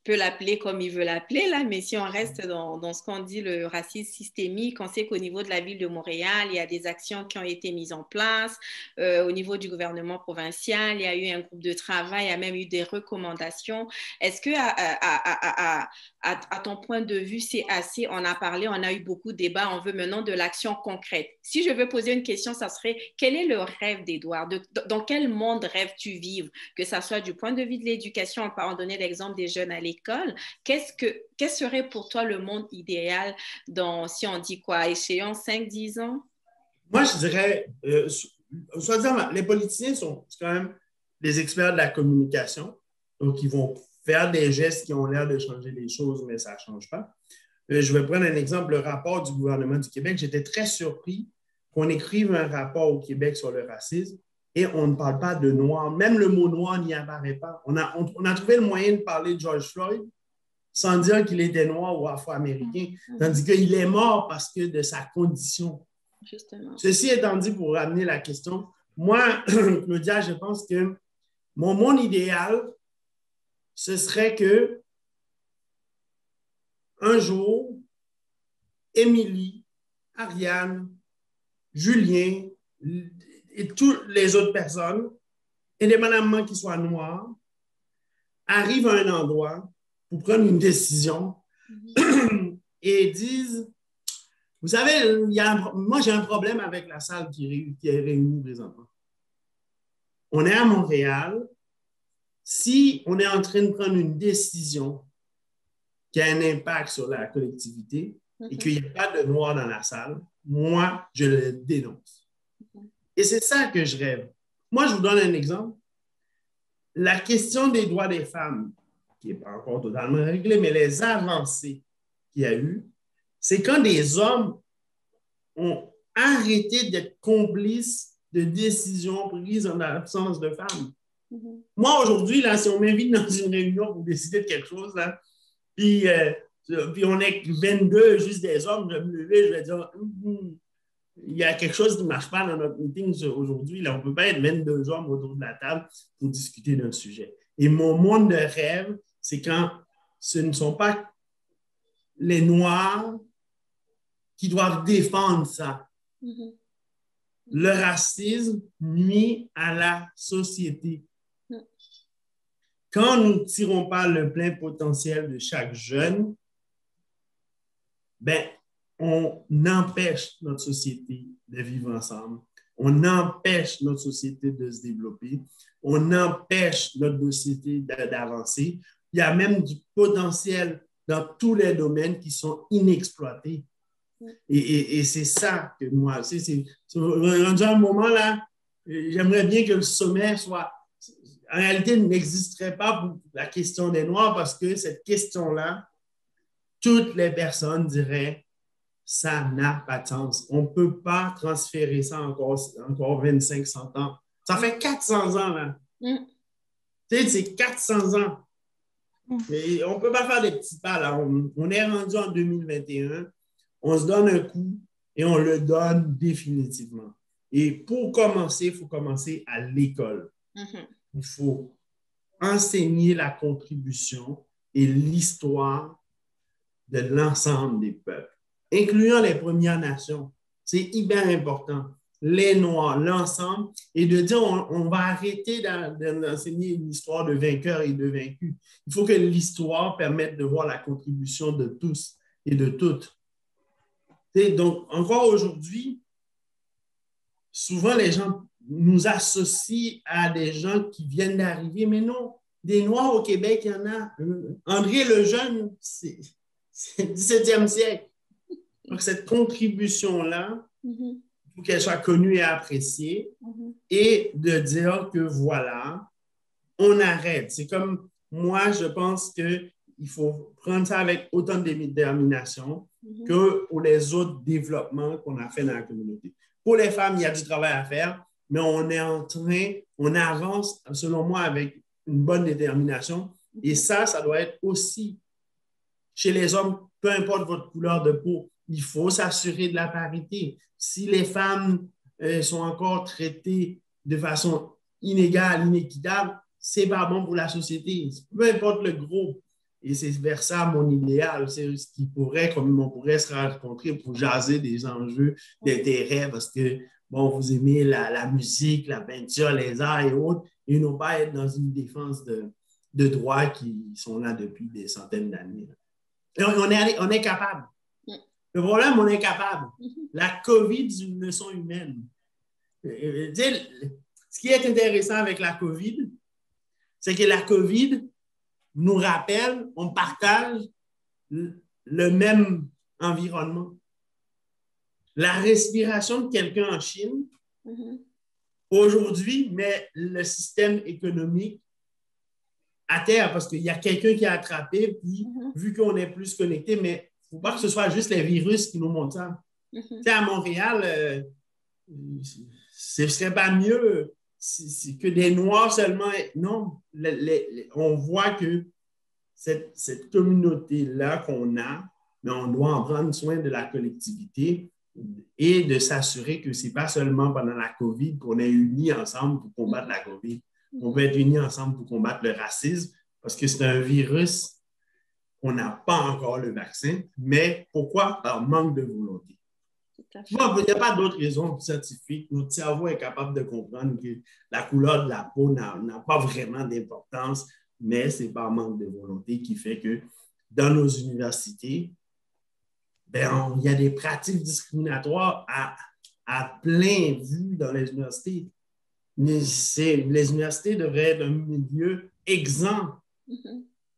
peut l'appeler comme il veut l'appeler, là, mais si on reste dans ce qu'on dit, le racisme systémique, on sait qu'au niveau de la ville de Montréal, il y a des actions qui ont été mises en place. Au niveau du gouvernement provincial, il y a eu un groupe de travail, il y a même eu des recommandations. Est-ce que, à ton point de vue, c'est assez? On a parlé, on a eu beaucoup de débats, on veut maintenant de l'action concrète. Si je veux poser une question, ça serait, quel est le rêve d'Édouard? Dans quel monde rêves-tu vivre? Que ça soit du point de vue de l'éducation, on peut en donner l'exemple des jeunes à l'école. Quel serait pour toi le monde idéal si on dit quoi, échéance 5-10 ans? Moi, je dirais, soit disant, les politiciens sont quand même des experts de la communication, donc ils vont faire des gestes qui ont l'air de changer les choses, mais ça ne change pas. Je vais prendre un exemple, le rapport du gouvernement du Québec. J'étais très surpris qu'on écrive un rapport au Québec sur le racisme et on ne parle pas de noir. Même le mot noir n'y apparaît pas. On a trouvé le moyen de parler de George Floyd sans dire qu'il était noir ou afro-américain, tandis qu'il est mort parce que de sa condition. Justement. Ceci étant dit, pour ramener la question, moi, Claudia, je pense que mon monde idéal, ce serait que un jour, Émilie Ariane, Julien et toutes les autres personnes, indépendamment qu'ils soient noirs, arrivent à un endroit pour prendre une décision et disent, vous savez, moi j'ai un problème avec la salle qui est réunie présentement. On est à Montréal. Si on est en train de prendre une décision qui a un impact sur la collectivité et qu'il n'y a pas de noirs dans la salle, moi, je le dénonce. Et c'est ça que je rêve. Moi, je vous donne un exemple. La question des droits des femmes, qui n'est pas encore totalement réglée, mais les avancées qu'il y a eu, c'est quand des hommes ont arrêté d'être complices de décisions prises en absence de femmes. Moi, aujourd'hui, là, si on m'invite dans une réunion pour décider de quelque chose, là, puis on est 22, juste des hommes, je vais me lever, je vais dire, il y a quelque chose qui ne marche pas dans notre meeting aujourd'hui. Là, on ne peut pas être 22 hommes autour de la table pour discuter d'un sujet. Et mon monde de rêve, c'est quand ce ne sont pas les Noirs qui doivent défendre ça. Le racisme nuit à la société. Quand nous ne tirons pas le plein potentiel de chaque jeune, ben, on empêche notre société de vivre ensemble. On empêche notre société de se développer. On empêche notre société d'avancer. Il y a même du potentiel dans tous les domaines qui sont inexploités. Et c'est ça que moi, dans un moment là, j'aimerais bien que le sommet soit, en réalité, n'existerait pas pour la question des Noirs parce que cette question-là, toutes les personnes diraient, ça n'a pas de sens. On ne peut pas transférer ça encore 25-100 ans. Ça fait 400 ans, là. Tu sais, c'est 400 ans. Et on ne peut pas faire des petits pas, là. On est rendu en 2021. On se donne un coup et on le donne définitivement. Et pour commencer, il faut commencer à l'école. Il faut enseigner la contribution et l'histoire de l'ensemble des peuples, incluant les Premières Nations. C'est hyper important. Les Noirs, l'ensemble, et de dire on va arrêter d'enseigner une histoire de vainqueurs et de vaincus. Il faut que l'histoire permette de voir la contribution de tous et de toutes. Donc, encore aujourd'hui, souvent les gens nous associent à des gens qui viennent d'arriver, mais non, des Noirs au Québec, il y en a. André le Jeune, c'est le 17e siècle. Donc, cette contribution-là, il faut qu'elle soit connue et appréciée et de dire que voilà, on arrête. C'est comme moi, je pense qu'il faut prendre ça avec autant de détermination que pour les autres développements qu'on a fait dans la communauté. Pour les femmes, il y a du travail à faire, mais on avance, selon moi, avec une bonne détermination. Et ça doit être aussi chez les hommes, peu importe votre couleur de peau, il faut s'assurer de la parité. Si les femmes sont encore traitées de façon inégale, inéquitable, c'est pas bon pour la société. Peu importe le groupe. Et c'est vers ça mon idéal. C'est ce qui pourrait, comme on pourrait se rencontrer pour jaser des enjeux d'intérêt parce que, bon, vous aimez la musique, la peinture, les arts et autres, et non pas être dans une défense de droits qui sont là depuis des centaines d'années. On est capable. Le problème, on est capable. La COVID, c'est une leçon humaine. Ce qui est intéressant avec la COVID, c'est que la COVID nous rappelle, on partage le même environnement. La respiration de quelqu'un en Chine, aujourd'hui, met le système économique à terre parce qu'il y a quelqu'un qui a attrapé, puis vu qu'on est plus connecté, mais il ne faut pas que ce soit juste les virus qui nous montrent ça. Tu sais, à Montréal, ce ne serait pas mieux que des Noirs seulement. Non, on voit que cette communauté-là qu'on a, mais on doit en prendre soin de la collectivité et de s'assurer que ce n'est pas seulement pendant la COVID qu'on est unis ensemble pour combattre la COVID. On peut être unis ensemble pour combattre le racisme parce que c'est un virus qu'on n'a pas encore le vaccin. Mais pourquoi? Par manque de volonté. Tout à fait. Bon, il n'y a pas d'autre raison scientifique. Notre cerveau est capable de comprendre que la couleur de la peau n'a pas vraiment d'importance, mais c'est par manque de volonté qui fait que dans nos universités, ben, il y a des pratiques discriminatoires à plein vu dans les universités. Les universités devraient être un milieu exempt.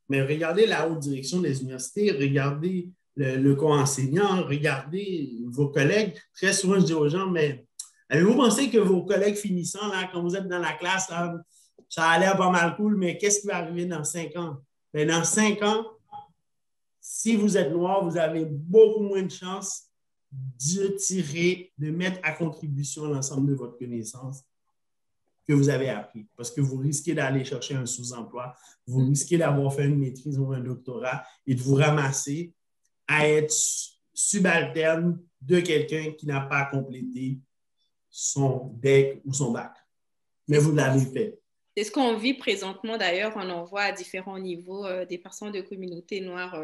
Mais regardez la haute direction des universités, regardez le co-enseignant, regardez vos collègues. Très souvent, je dis aux gens, mais avez-vous pensé que vos collègues finissants, là, quand vous êtes dans la classe, là, ça a l'air pas mal cool, mais qu'est-ce qui va arriver dans 5 ans? Bien, dans 5 ans, si vous êtes noir, vous avez beaucoup moins de chances de mettre à contribution l'ensemble de votre connaissance que vous avez appris. Parce que vous risquez d'aller chercher un sous-emploi, vous risquez d'avoir fait une maîtrise ou un doctorat et de vous ramasser à être subalterne de quelqu'un qui n'a pas complété son DEC ou son bac. Mais vous l'avez fait. C'est ce qu'on vit présentement d'ailleurs. On en voit à différents niveaux des personnes de communauté noire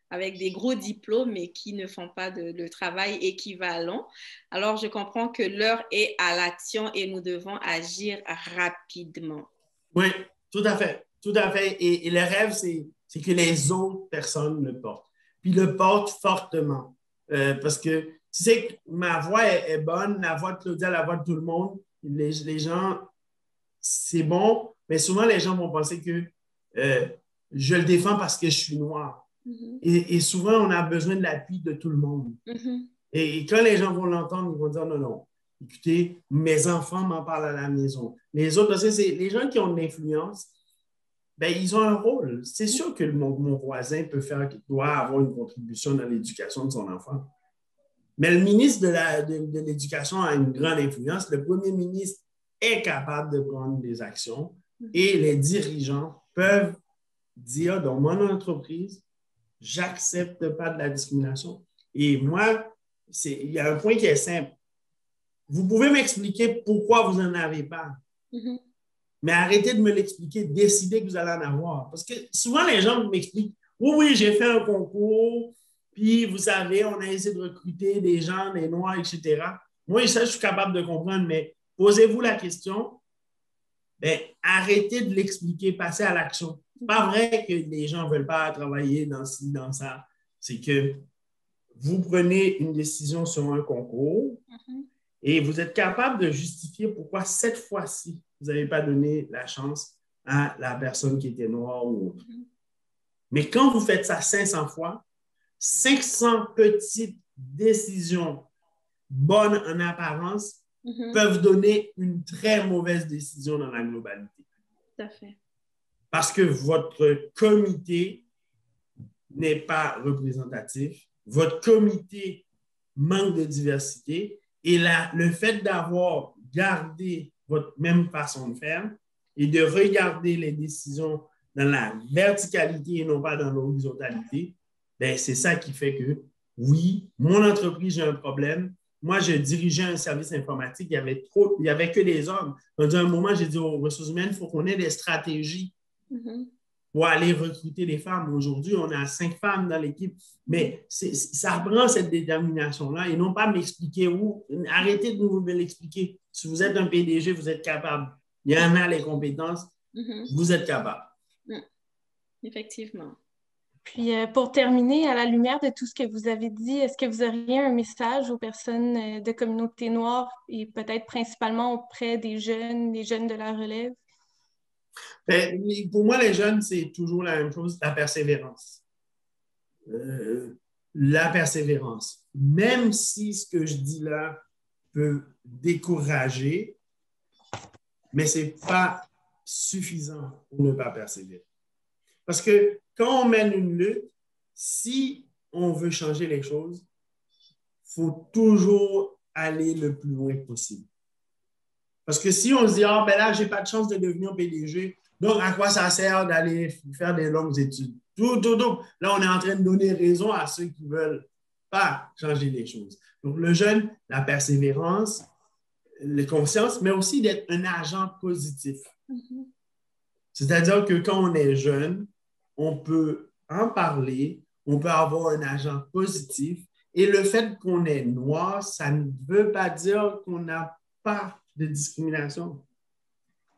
avec des gros diplômes mais qui ne font pas de travail équivalent. Alors, je comprends que l'heure est à l'action et nous devons agir rapidement. Oui, tout à fait. Tout à fait. Et le rêve, c'est que les autres personnes le portent. Puis le portent fortement. Parce que tu sais que ma voix est bonne, la voix de Claudia, la voix de tout le monde. Les gens, c'est bon, mais souvent les gens vont penser que je le défends parce que je suis noir. Et souvent, on a besoin de l'appui de tout le monde. Et quand les gens vont l'entendre, ils vont dire non, non. Écoutez, mes enfants m'en parlent à la maison. Les autres, parce que c'est les gens qui ont de l'influence, ben, ils ont un rôle. C'est sûr que mon voisin doit avoir une contribution dans l'éducation de son enfant. Mais le ministre de l'Éducation a une grande influence. Le premier ministre est capable de prendre des actions et les dirigeants peuvent dire dans mon entreprise, j'accepte pas de la discrimination. Et moi, il y a un point qui est simple. Vous pouvez m'expliquer pourquoi vous n'en avez pas. Mais arrêtez de me l'expliquer, décidez que vous allez en avoir. Parce que souvent, les gens m'expliquent, oui, j'ai fait un concours, puis vous savez, on a essayé de recruter des gens, des Noirs, etc. Moi, ça, je suis capable de comprendre, mais posez-vous la question, ben, arrêtez de l'expliquer, passez à l'action. Ce n'est pas vrai que les gens ne veulent pas travailler dans ci, dans ça. C'est que vous prenez une décision sur un concours et vous êtes capable de justifier pourquoi cette fois-ci, vous n'avez pas donné la chance à la personne qui était noire ou autre. Mais quand vous faites ça 500 fois, 500 petites décisions bonnes en apparence peuvent donner une très mauvaise décision dans la globalité. Tout à fait. Parce que votre comité n'est pas représentatif, votre comité manque de diversité et le fait d'avoir gardé votre même façon de faire et de regarder les décisions dans la verticalité et non pas dans l'horizontalité, ben, c'est ça qui fait que, oui, mon entreprise, j'ai un problème. Moi, je dirigeais un service informatique, il y avait que des hommes. Donc, à un moment, j'ai dit aux ressources humaines, il faut qu'on ait des stratégies pour aller recruter des femmes. Aujourd'hui, on a 5 femmes dans l'équipe, mais ça prend cette détermination-là et non pas m'expliquer où. Arrêtez de me l'expliquer. Si vous êtes un PDG, vous êtes capable. Il y en a les compétences, vous êtes capable. Effectivement. Puis, pour terminer, à la lumière de tout ce que vous avez dit, est-ce que vous auriez un message aux personnes de communauté noire et peut-être principalement auprès des jeunes, les jeunes de la relève? Bien, pour moi, les jeunes, c'est toujours la même chose, la persévérance. La persévérance. Même si ce que je dis là peut décourager, mais ce n'est pas suffisant pour ne pas persévérer. Parce que quand on mène une lutte, si on veut changer les choses, il faut toujours aller le plus loin possible. Parce que si on se dit, ah, ben là, je n'ai pas de chance de devenir PDG, donc à quoi ça sert d'aller faire des longues études? Là, on est en train de donner raison à ceux qui ne veulent pas changer les choses. Donc, le jeune, la persévérance, la conscience, mais aussi d'être un agent positif. C'est-à-dire que quand on est jeune, on peut en parler, on peut avoir un agent positif Et le fait qu'on est noir, ça ne veut pas dire qu'on n'a pas de discrimination.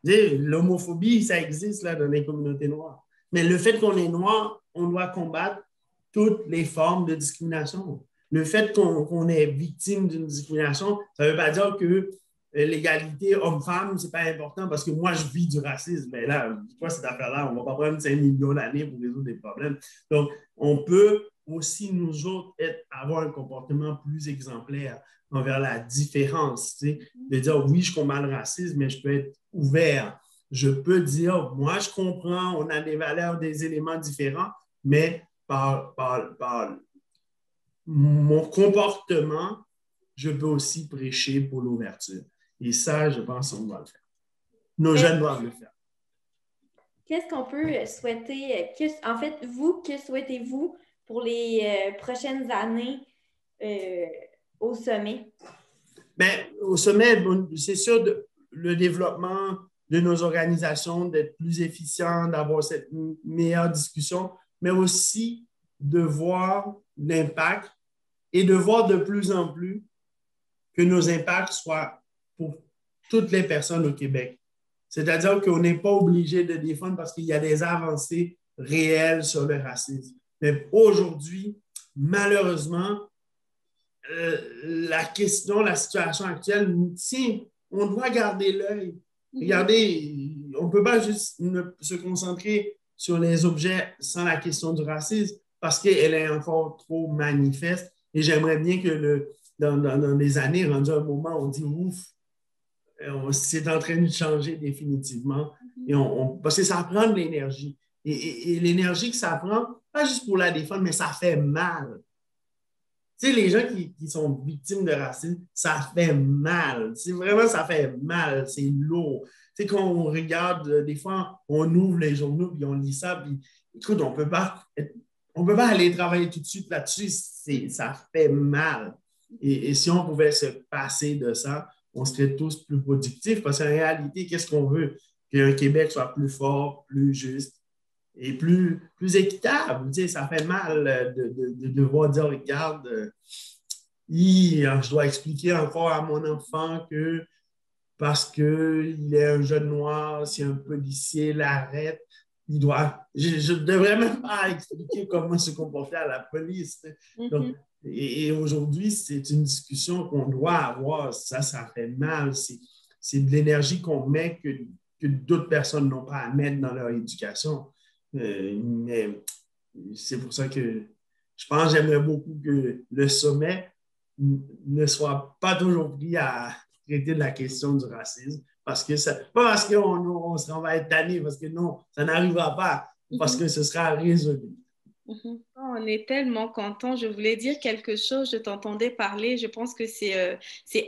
L'homophobie, ça existe là, dans les communautés noires. Mais le fait qu'on est noir, on doit combattre toutes les formes de discrimination. Le fait qu'on est victime d'une discrimination, ça ne veut pas dire que l'égalité homme-femme, ce n'est pas important parce que moi, je vis du racisme. Mais là, quoi, cette affaire-là, on ne va pas prendre 5 millions d'années pour résoudre des problèmes. Donc, on peut aussi, nous autres, avoir un comportement plus exemplaire envers la différence. De dire, oui, je combats le racisme, mais je peux être ouvert. Je peux dire, moi, je comprends, on a des valeurs, des éléments différents, mais par mon comportement, je peux aussi prêcher pour l'ouverture. Et ça, je pense qu'on doit le faire. Nos jeunes doivent le faire. Qu'est-ce qu'on peut souhaiter? En fait, vous, que souhaitez-vous pour les prochaines années au sommet? Bien, au sommet, c'est sûr, le développement de nos organisations, d'être plus efficient, d'avoir cette meilleure discussion, mais aussi de voir l'impact et de voir de plus en plus que nos impacts soient pour toutes les personnes au Québec. C'est-à-dire qu'on n'est pas obligé de défendre parce qu'il y a des avancées réelles sur le racisme. Mais aujourd'hui, malheureusement, la situation actuelle nous tient. On doit garder l'œil. Regardez, on ne peut pas juste se concentrer sur les objets sans la question du racisme parce qu'elle est encore trop manifeste. Et j'aimerais bien que dans les années, rendu un moment, on dit ouf, c'est en train de changer définitivement. Et parce que ça prend de l'énergie. Et l'énergie que ça prend, pas juste pour la défendre, mais ça fait mal. Tu sais, les gens qui sont victimes de racisme, ça fait mal. Vraiment, ça fait mal. C'est lourd. Tu sais, quand on regarde, des fois, on ouvre les journaux puis on lit ça. Puis, écoute, on ne peut pas aller travailler tout de suite là-dessus. Ça fait mal. Et si on pouvait se passer de ça, on serait tous plus productifs. Parce qu'en réalité, qu'est-ce qu'on veut? Qu'un Québec soit plus fort, plus juste et plus équitable. Tu sais, ça fait mal de devoir dire, regarde, je dois expliquer encore à mon enfant que parce qu'il est un jeune noir, si un policier l'arrête, je ne devrais même pas expliquer comment se comporter à la police. Donc, et aujourd'hui, c'est une discussion qu'on doit avoir. Ça fait mal. C'est de l'énergie qu'on met que d'autres personnes n'ont pas à mettre dans leur éducation. Mais c'est pour ça que je pense que j'aimerais beaucoup que le sommet ne soit pas toujours pris à traiter de la question du racisme. Pas parce qu'on va être tanné, parce que non, ça n'arrivera pas, parce que ce sera résolu. On est tellement contents. Je voulais dire quelque chose. Je t'entendais parler. Je pense que c'est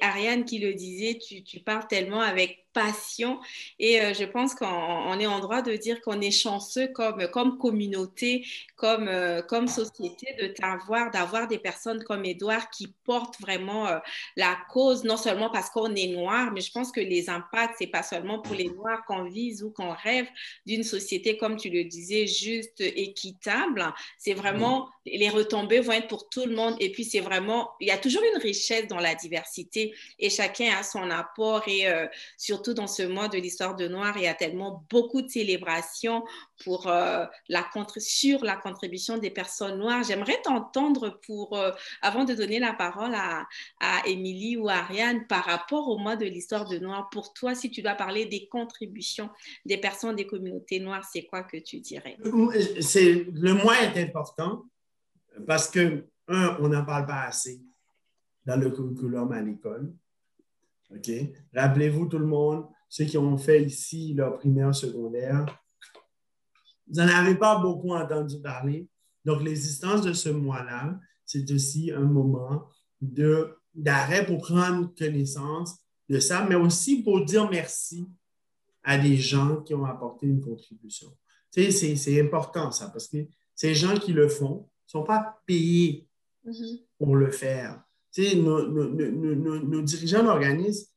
Ariane qui le disait. Tu parles tellement avec passion et je pense qu'on est en droit de dire qu'on est chanceux comme communauté, comme société d'avoir des personnes comme Édouard qui portent vraiment la cause, non seulement parce qu'on est noir, mais je pense que les impacts, c'est pas seulement pour les noirs qu'on vise ou qu'on rêve d'une société, comme tu le disais, juste, équitable. C'est vraiment, les retombées vont être pour tout le monde et puis c'est vraiment, il y a toujours une richesse dans la diversité et chacun a son apport et surtout dans ce mois de l'histoire de Noir, il y a tellement beaucoup de célébrations sur la contribution des personnes noires. J'aimerais t'entendre avant de donner la parole à Émilie ou à Ariane par rapport au mois de l'histoire de Noir. Pour toi, si tu dois parler des contributions des personnes des communautés noires, c'est quoi que tu dirais? Le mois est important parce que, on n'en parle pas assez dans le curriculum à l'école. OK? Rappelez-vous tout le monde, ceux qui ont fait ici leur primaire, secondaire, vous n'en avez pas beaucoup entendu parler. Donc, l'existence de ce mois-là, c'est aussi un moment d'arrêt pour prendre connaissance de ça, mais aussi pour dire merci à des gens qui ont apporté une contribution. Tu sais, c'est important ça, parce que ces gens qui le font ne sont pas payés pour le faire. Tu sais, nos dirigeants d'organismes,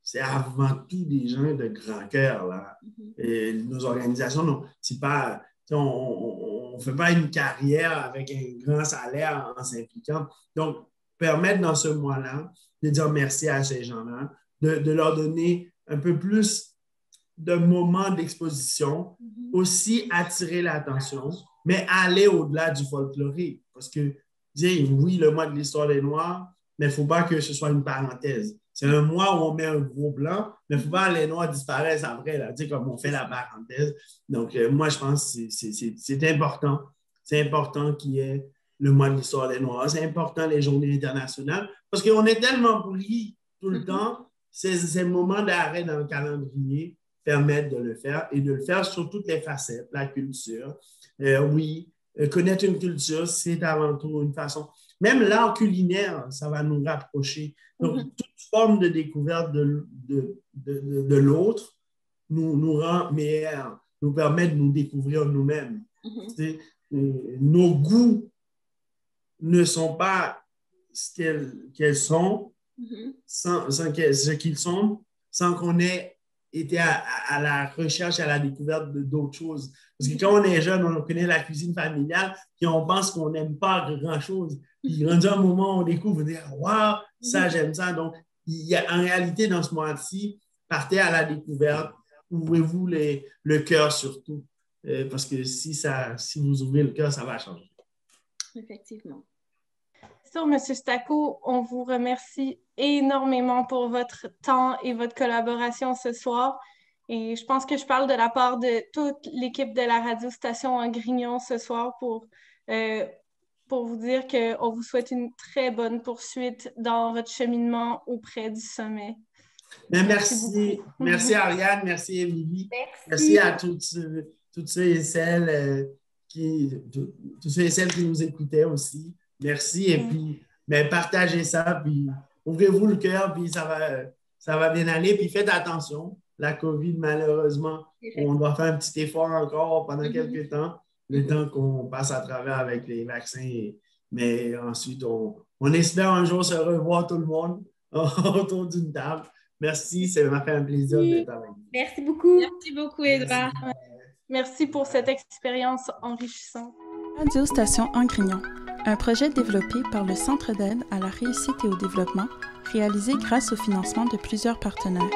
c'est avant tout des gens de grand cœur, là. Et nos organisations, non, c'est pas, on ne fait pas une carrière avec un grand salaire en s'impliquant. Donc, permettre dans ce mois-là de dire merci à ces gens-là, de leur donner un peu plus de moments d'exposition, aussi attirer l'attention, mais aller au-delà du folklorique. Parce que, oui, le mois de l'histoire des Noirs, mais il ne faut pas que ce soit une parenthèse. C'est un mois où on met un gros blanc, mais il ne faut pas que les Noirs disparaissent après, là, comme on fait la parenthèse. Donc, moi, je pense que c'est important. C'est important qu'il y ait le mois de l'histoire des Noirs. C'est important les journées internationales parce qu'on est tellement pris tout le temps. Ces moments d'arrêt dans le calendrier permettent de le faire et de le faire sur toutes les facettes, la culture. Oui, connaître une culture, c'est avant tout une façon. Même l'art culinaire, ça va nous rapprocher. Donc, toute forme de découverte de l'autre nous rend meilleurs, nous permet de nous découvrir nous-mêmes. Nos goûts ne sont pas ce qu'elles sont, ce qu'ils sont, sans qu'on ait été à la recherche, à la découverte d'autres choses. Parce que quand on est jeune, on connaît la cuisine familiale, puis on pense qu'on n'aime pas grand-chose. Puis rendu un moment où on découvre, on dit « Wow, ça, j'aime ça ». Donc, il y a en réalité, dans ce mois-ci, partez à la découverte, ouvrez-vous le cœur surtout. Parce que si vous ouvrez le cœur, ça va changer. Effectivement. M. Stacco, on vous remercie énormément pour votre temps et votre collaboration ce soir. Et je pense que je parle de la part de toute l'équipe de la radiostation en Grignon ce soir pour vous dire qu'on vous souhaite une très bonne poursuite dans votre cheminement auprès du sommet. Merci Ariane, merci Émilie. Merci à toutes ceux et celles qui nous écoutaient aussi. Merci et puis partagez ça, puis ouvrez-vous le cœur, puis ça va bien aller. Puis faites attention, la COVID, malheureusement, on doit faire un petit effort encore pendant quelques temps, le temps qu'on passe à travers avec les vaccins. Mais ensuite, on espère un jour se revoir tout le monde autour d'une table. Merci, ça m'a fait un plaisir d'être avec vous. Merci beaucoup. Merci beaucoup, Edouard. Merci pour cette expérience enrichissante. Radiostation en Grignon, un projet développé par le Centre d'aide à la réussite et au développement, réalisé grâce au financement de plusieurs partenaires.